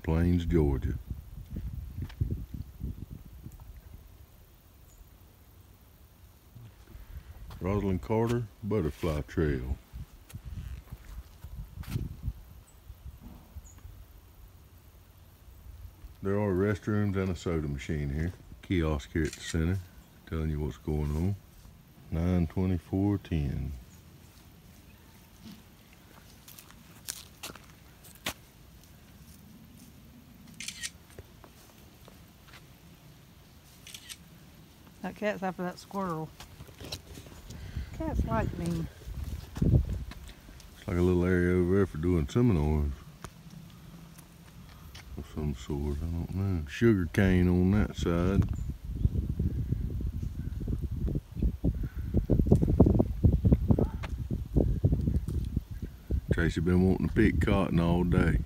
Plains, Georgia. Rosalind Carter Butterfly Trail. There are restrooms and a soda machine here. Kiosk here at the center, telling you what's going on. 9/24/10. That cat's after that squirrel. Cats like me. It's like a little area over there for doing seminars of some sort, I don't know. Sugar cane on that side. Tracy been wanting to pick cotton all day.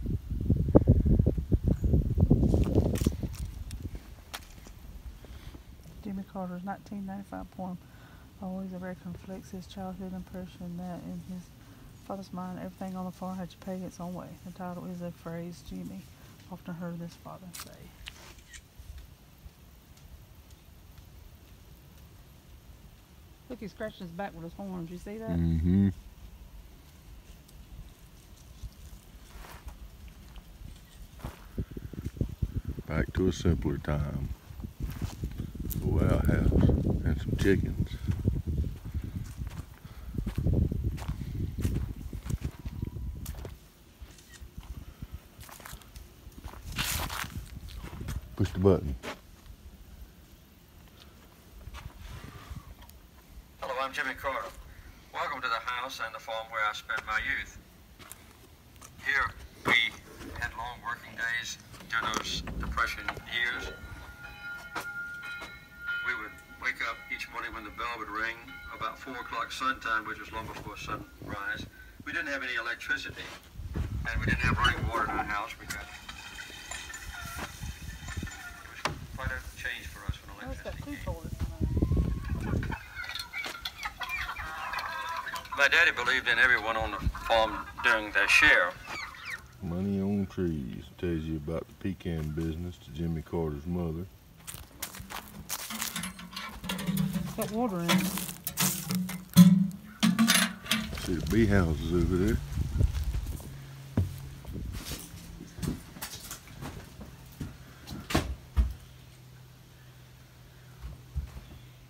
Jimmy Carter's 1995 poem, Always a Record, reflects his childhood impression that in his father's mind, everything on the farm had to pay its own way. The title is a phrase Jimmy often heard his father say. Look, he's scratching his back with his horns. You see that? Mm-hmm. Back to a simpler time. A outhouse and some chickens. Push the button. Hello, I'm Jimmy Carter. Welcome to the house and the farm where I spent my youth. Here we had long working days during those Depression years. We would wake up each morning when the bell would ring about 4 o'clock sun time, which was long before sunrise. We didn't have any electricity, and we didn't have running water in our house. It was quite a change for us when electricity came. My daddy believed in everyone on the farm doing their share. Money on Trees tells you about the pecan business to Jimmy Carter's mother. Got water in it. See the bee houses over there.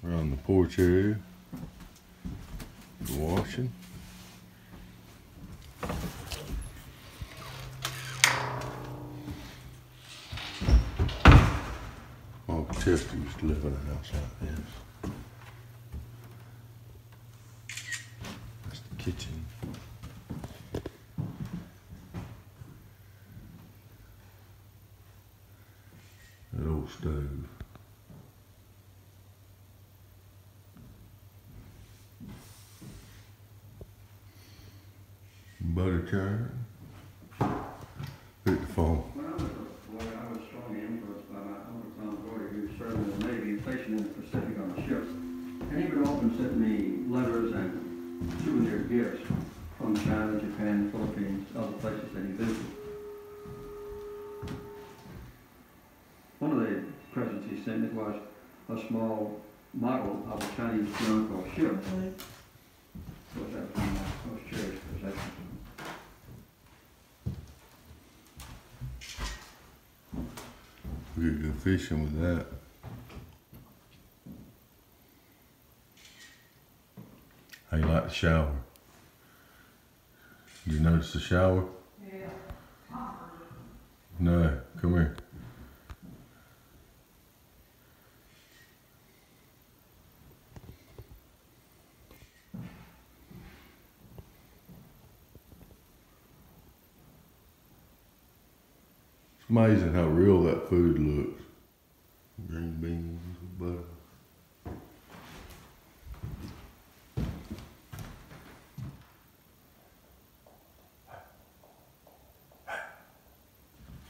Around the porch area for washing. Uncle Chester used to live in a house like this. That's the kitchen. That old stove. Butter churn. Look at the phone. When I was a boy, I was strongly influenced by my uncle Tom Boyhood, who served in the Navy and stationed in the Pacific on the ships. And he would often send me letters and souvenir gifts from China, Japan, the Philippines, other places that he visited. One of the presents he sent me was a small model of a Chinese Junko ship. Of course, that was one of my most cherished possessions. We could go fishing with that. How you like the shower? Did you notice the shower? Yeah. No, come here. It's amazing how real that food looks. Green beans, butter.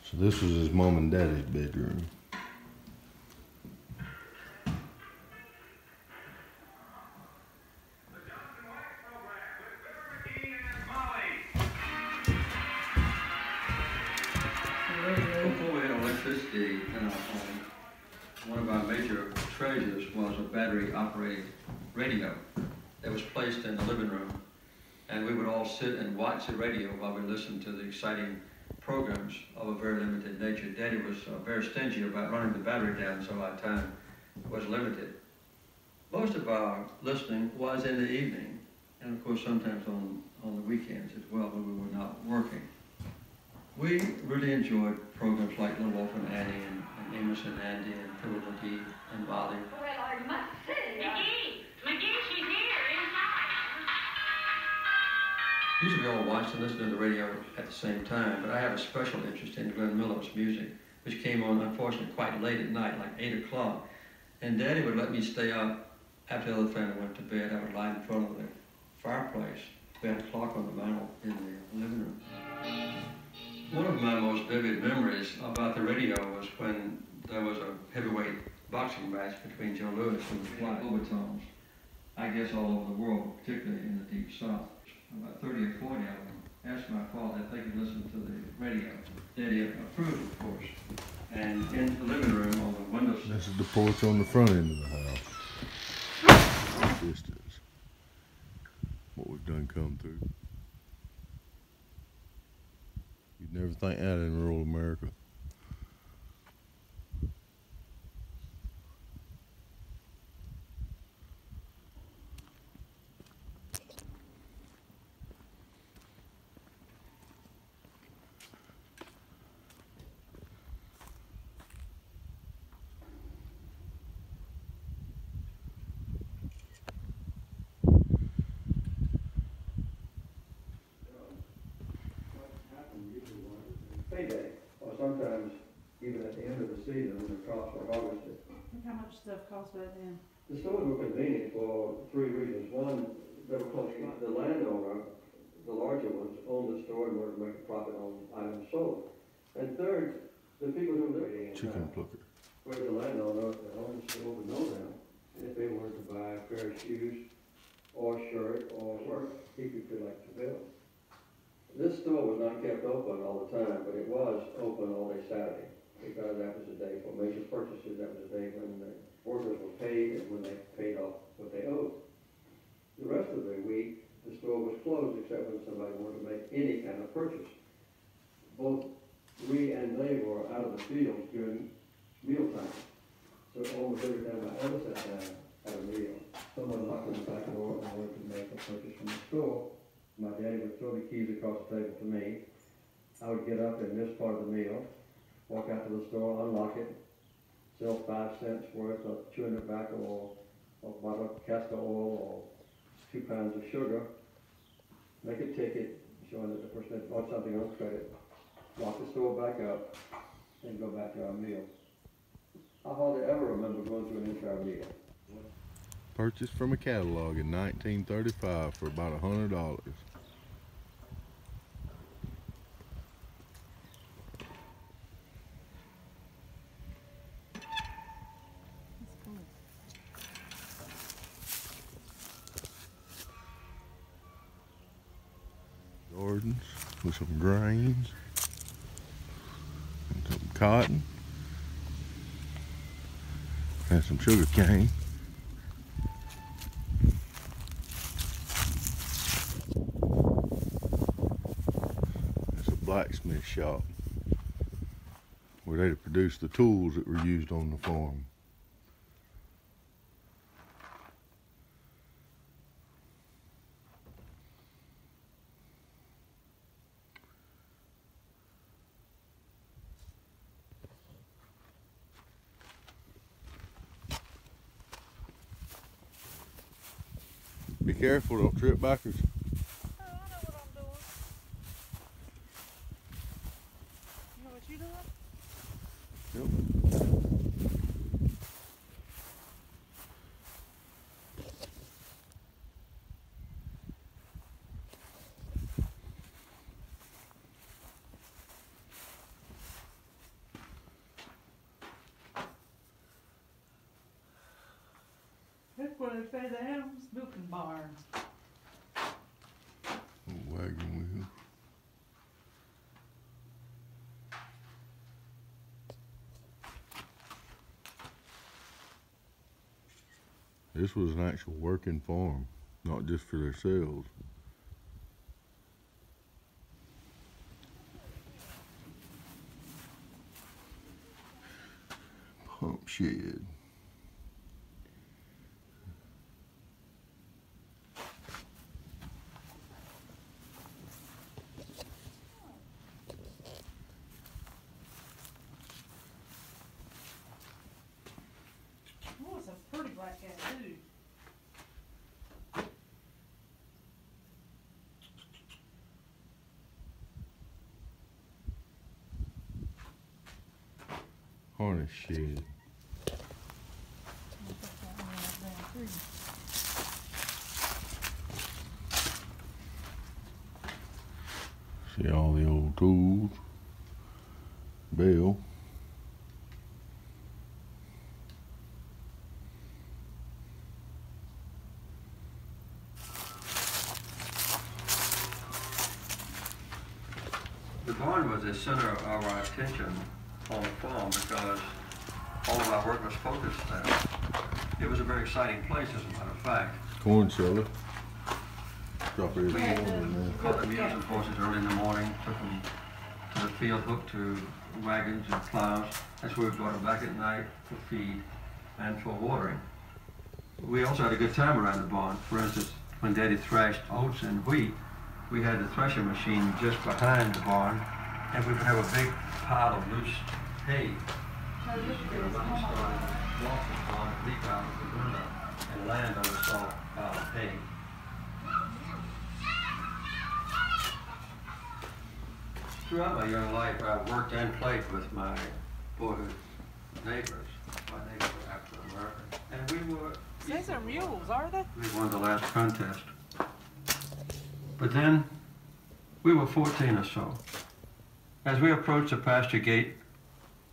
So this was his mom and daddy's bedroom. Before we had electricity in our home, one of our major treasures was a battery-operated radio that was placed in the living room, and we would all sit and watch the radio while we listened to the exciting programs of a very limited nature. Daddy was very stingy about running the battery down, so our time was limited. Most of our listening was in the evening, and of course sometimes on the weekends as well when we were not working. We really enjoyed programs like Little Orphan Annie and Amos and Andy and Philip McGee and Bobby. Well, I must say, McGee, she's here inside. Usually we all watched and listened to the radio at the same time, but I have a special interest in Glenn Miller's music, which came on, unfortunately, quite late at night, like 8 o'clock. And Daddy would let me stay up after the other family went to bed. I would lie in front of the fireplace. We had a clock on the mantel in the living room. One of my most vivid memories about the radio was when there was a heavyweight boxing match between Joe Louis and the Fly Overtones. I guess all over the world, particularly in the Deep South. About 30 or 40 of them asked my father if they could listen to the radio. Daddy approved, of course. And in the living room on the windowsill. This is the porch on the front end of the house. This is what we've done come through. You'd never think that in rural America. Payday, or sometimes even at the end of the season when the crops were harvested. Look how much stuff cost back then. The stores were convenient for 3 reasons. One, they were close by. The landowner, the larger ones, owned the store and wanted to make a profit on items sold. And third, the people who lived in Chicken town, plucker. where the landowner that owned the store would know them. And if they wanted to buy a pair of shoes or shirt or work, he could collect the bill. This store was not kept open all the time, but it was open all day Saturday, because that was the day for major purchases. That was the day when the workers were paid and when they paid off what they owed. The rest of the week, the store was closed except when somebody wanted to make any kind of purchase. Both we and they were out of the fields during mealtime. So almost every time I ever sat down at a meal, someone knocked on the back door and wanted to make a purchase from the store. My daddy would throw the keys across the table to me. I would get up and miss part of the meal, walk out to the store, unlock it, sell 5 cents worth of chewing tobacco or a bottle of castor oil or 2 pounds of sugar, make a ticket showing that the person had bought something on credit, lock the store back up, and go back to our meal. I hardly ever remember going through an entire meal. Purchased from a catalog in 1935 for about $100. Gardens with some grains and some cotton and some sugar cane. It's a blacksmith shop where they produced the tools that were used on the farm. Be careful, don't trip backwards. Oh, I know what I'm doing. You know what you doing? Yep. That's where they fed the animals, milking barn. Wagon wheel. This was an actual working farm, not just for themselves. Pump shed. Oh, it's a pretty black cat too. Harness shed. See all the old tools. Bell. The barn was the center of our attention on the farm because all of our work was focused there. It was a very exciting place, as a matter of fact. Corn cellar. Drop every corn in there. Caught the mules and horses early in the morning, took them to the field, hooked to wagons and plows. That's where we brought them back at night for feed and for watering. We also had a good time around the barn. For instance, when Daddy threshed oats and wheat, we had the thresher machine just behind the barn, and we would have a big pile of loose hay. Everybody started walk the barn, leap out of the window, and land on the soft pile of hay. Throughout my young life, I worked and played with my boyhood neighbors. My neighbors were African American, and we were. These are mules, are they? We won the last contest. But then, we were 14 or so. As we approached the pasture gate,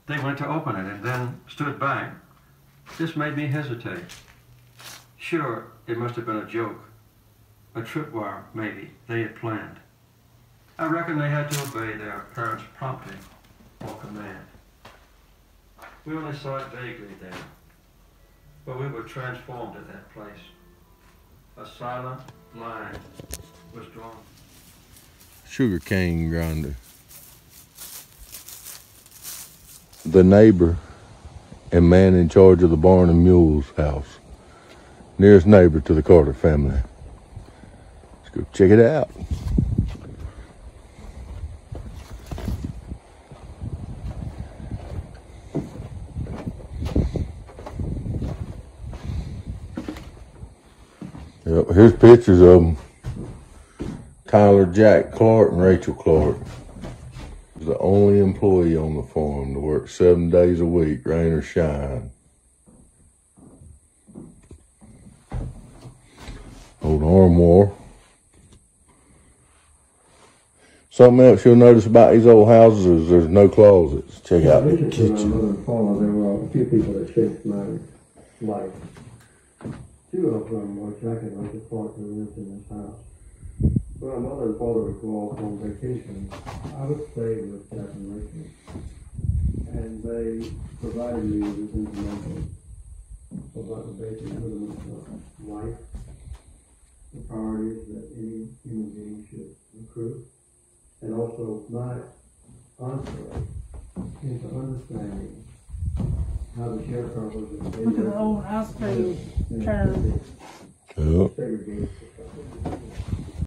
they went to open it and then stood back. This made me hesitate. Sure, it must have been a joke. A tripwire, maybe, they had planned. I reckon they had to obey their parents' prompting or command. We only saw it vaguely then, but we were transformed at that place. A silent line was drawn. Sugar cane grinder. The neighbor and man in charge of the barn and mules house. Nearest neighbor to the Carter family. Let's go check it out. Yep, here's pictures of them. Tyler Jack Clark and Rachel Clark. Was the only employee on the farm to work 7 days a week, rain or shine. Old armoire. Something else you'll notice about these old houses is there's no closets. Check out the kitchen. My mother and father, there were a few people that shaped my life. Two of them were Jack and Rachel Clark who lived in this house. When my mother and father would go off on vacation, I would stay with Jack and Rachel. And they provided me with information about the basic elements of life, the priorities that any human being should recruit, and also my entree into understanding how the sharecroppers and Look at the old ice cream turn. Yep. segregated